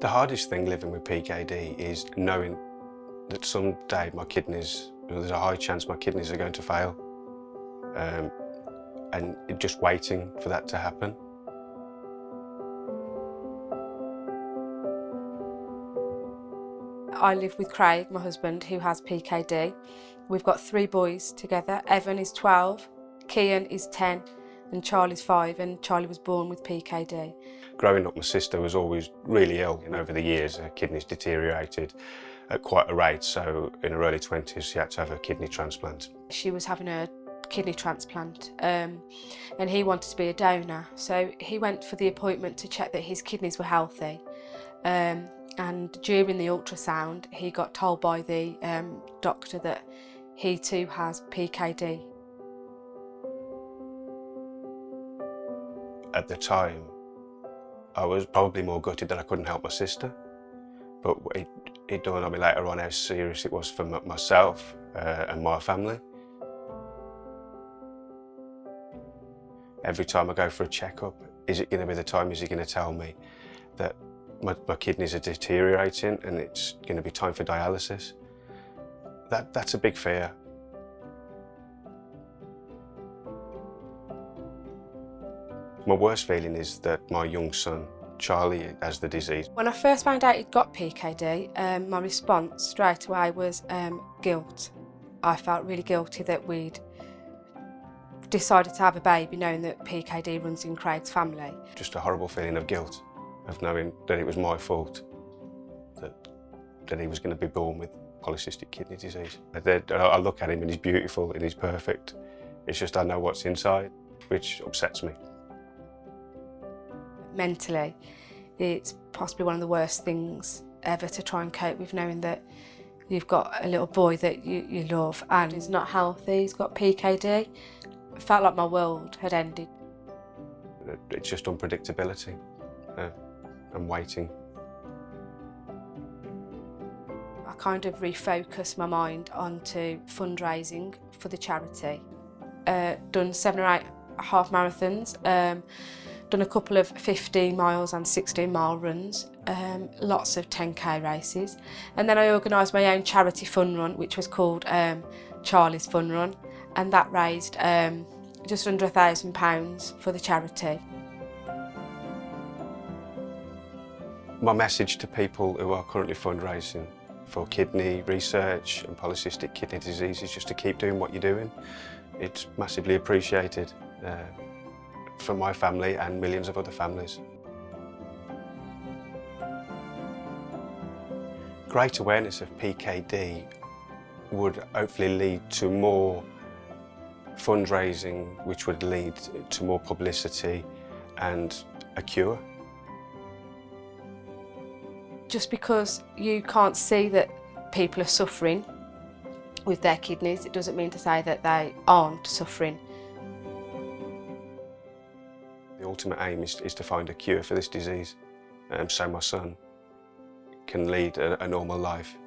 The hardest thing living with PKD is knowing that someday my kidneys, there's a high chance my kidneys are going to fail, and just waiting for that to happen. I live with Craig, my husband, who has PKD. We've got 3 boys together. Evan is 12, Kian is 10, and Charlie's 5, and Charlie was born with PKD. Growing up, my sister was always really ill, and over the years her kidneys deteriorated at quite a rate, so in her early 20s she had to have a kidney transplant. She was having a kidney transplant, and he wanted to be a donor, so he went for the appointment to check that his kidneys were healthy. And during the ultrasound, he got told by the doctor that he too has PKD. At the time, I was probably more gutted that I couldn't help my sister, but it dawned on me later on how serious it was for myself and my family. Every time I go for a checkup, is it going to be the time, is he going to tell me that my kidneys are deteriorating and it's going to be time for dialysis? That's a big fear. My worst feeling is that my young son, Charlie, has the disease. When I first found out he'd got PKD, my response straight away was guilt. I felt really guilty that we'd decided to have a baby knowing that PKD runs in Craig's family. Just a horrible feeling of guilt, of knowing that it was my fault, that he was going to be born with polycystic kidney disease. I look at him and he's beautiful and he's perfect. It's just I know what's inside, which upsets me. Mentally, it's possibly one of the worst things ever to try and cope with, knowing that you've got a little boy that you love and he's not healthy, he's got PKD. It felt like my world had ended. It's just unpredictability and waiting. I kind of refocused my mind onto fundraising for the charity. Done 7 or 8 half marathons, done a couple of 15 miles and 16-mile runs, lots of 10k races, and then I organised my own charity fun run, which was called Charlie's Fun Run, and that raised just under £1,000 for the charity. My message to people who are currently fundraising for kidney research and polycystic kidney disease is just to keep doing what you're doing. It's massively appreciated from my family and millions of other families. Great awareness of PKD would hopefully lead to more fundraising, which would lead to more publicity and a cure. Just because you can't see that people are suffering with their kidneys, it doesn't mean to say that they aren't suffering. The ultimate aim is to find a cure for this disease, so my son can lead a normal life.